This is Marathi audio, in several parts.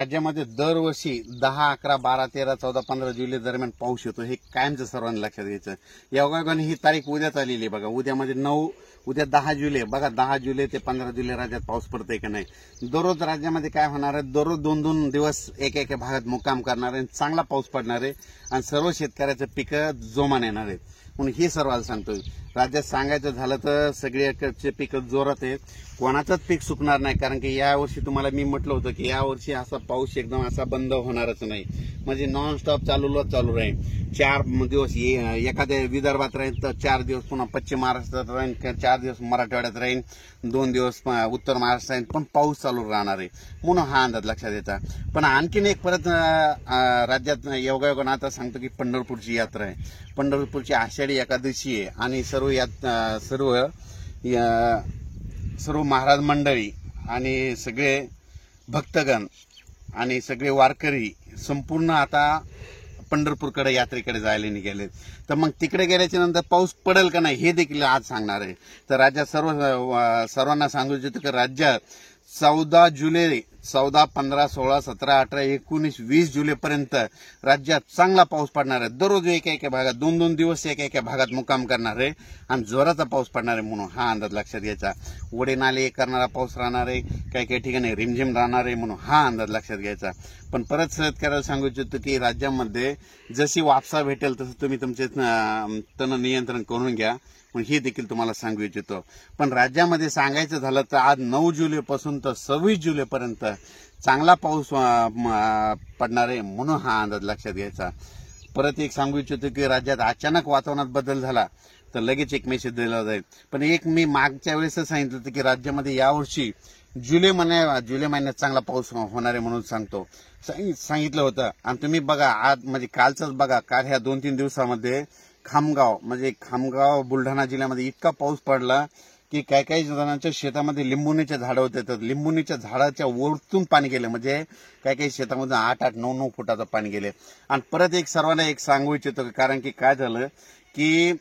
राज्यामध्ये दरवर्षी 10, 11, 12, 13, 14, 15 जुलै दरम्यान पाऊस येतो. हे कायमचं सर्वांनी लक्षात घ्यायचं. योगायोगाने ही तारीख उद्याच आलेली आहे बघा. उद्यामध्ये 9, उद्या 10 जुलै बघा. 10 जुलै ते 15 जुलै राज्यात पाऊस पडतोय का नाही. दररोज राज्यामध्ये काय होणार आहे, दररोज 2-2 दिवस एका भागात मुक्काम करणार आहे, चांगला पाऊस पडणार आहे आणि सर्व शेतकऱ्याचं पिकं जोमाने येणार आहेत. म्हणून हे सर्वांना सांगतोय. राज्यात सांगायचं झालं तर सगळ्याकडचे पिकं जोरात आहेत. कोणाचंच पीक सुकणार नाही. कारण की यावर्षी तुम्हाला मी म्हटलं होतं की यावर्षी असा पाऊस एकदम असा बंद होणारच नाही. म्हणजे नॉनस्टॉप चालू राहील. 4 दिवस एखाद्या विदर्भात राहील तर 4 दिवस पुन्हा पश्चिम महाराष्ट्रात राहील, 4 दिवस मराठवाड्यात राहील, 2 दिवस उत्तर महाराष्ट्रात राहील, पण पाऊस चालू राहणार आहे. म्हणून हा अंदाज लक्षात द्यायचा. पण आणखीन एक परत राज्यात योगायोगानं आता सांगतो की पंढरपूरची यात्रा आहे. पंढरपूरची आषाढी एकादशी आहे आणि सर्व महाराज मंडळी आणि सगळे भक्तगण आणि सगळे वारकरी संपूर्ण आता पंढरपूरकडे यात्रेकडे जायला निघाले. तर मग तिकडे गेल्याच्या नंतर पाऊस पडेल का नाही हे देखील आज सांगणार आहे. तर राज्यात सर्वांना सांगू इच्छितो की राज्यात 14 जुलै, 14, 15, 16, 17, 18, 19, 20 जुलैपर्यंत राज्यात चांगला पाऊस पडणार आहे. दररोज एका भागात 2-2 दिवस एका भागात मुक्काम करणार आहे आणि जोराचा पाऊस पडणार आहे. म्हणून हा अंदाज लक्षात घ्यायचा. ओढे नाले करणारा पाऊस राहणार आहे, काही ठिकाणी रिमझिम राहणार आहे. म्हणून हा अंदाज लक्षात घ्यायचा. पण परत शेतकऱ्याला सांगू इच्छितो की राज्यामध्ये जशी वापसा भेटेल तसं तुम्ही तुमचे तण नियंत्रण करून घ्या. पण हे देखील तुम्हाला सांगू इच्छितो. पण राज्यामध्ये सांगायचं झालं तर आज 9 जुलैपासून तर 26 जुलैपर्यंत चांगला पाऊस पडणार आहे. म्हणून हा अंदाज लक्षात घ्यायचा. परत एक सांगू इच्छितो की राज्यात अचानक वातावरणात बदल झाला तर लगेच एक मेसेज दिला जाईल. पण एक मी मागच्या वेळेसच सांगितलं होतं की राज्यामध्ये यावर्षी जुलै महिन्यात चांगला पाऊस होणार आहे म्हणून सांगितलं होतं. आणि तुम्ही बघा आज म्हणजे कालच बघा, काल ह्या 2-3 दिवसामध्ये खामगाव बुलढाणा जिल्ह्यामध्ये इतका पाऊस पडला की काही जणांच्या शेतामध्ये लिंबुणीचे झाडं होते. तर लिंबुणीच्या झाडाच्या वरतून पाणी गेले. म्हणजे काही शेतामध्ये 8-8, 9-9 फुटाचं पाणी गेले. आणि परत एक सर्वांना एक सांगू इच्छितो कारण की काय झालं की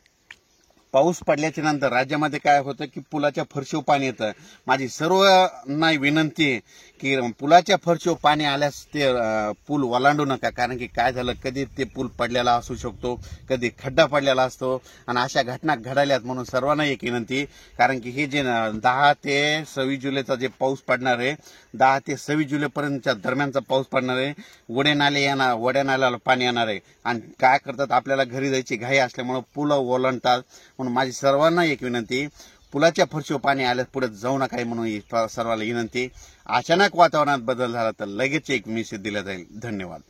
पाऊस पडल्याच्या नंतर राज्यामध्ये काय होतं की पुलाच्या फरशीवर पाणी येतं. माझी सर्वांना विनंती आहे की पुलाच्या फरशीवर पाणी आल्यास ते पूल ओलांडू नका. कारण की काय झालं, कधी ते पूल पडलेला असू शकतो, कधी खड्डा पडलेला असतो आणि अशा घटना घडाल्यात. म्हणून सर्वांना एक विनंती, कारण की हे जे 10 ते 26 जुलैचा जे पाऊस पडणार आहे, 10 ते 26 जुलैपर्यंतच्या दरम्यानचा पाऊस पडणार आहे. वड्या नाल्याला पाणी येणार आहे आणि काय करतात, आपल्याला घरी जायची घाई असल्यामुळे पुलं ओलांडतात. म्हणून माझी सर्वांना एक विनंती, पुलाच्या फरशीवर पाणी आल्यास पुढे जाऊ नका म्हणून सर्वांना विनंती. अचानक वातावरणात बदल झाला तर लगेच एक मेसेज दिला जाईल. धन्यवाद.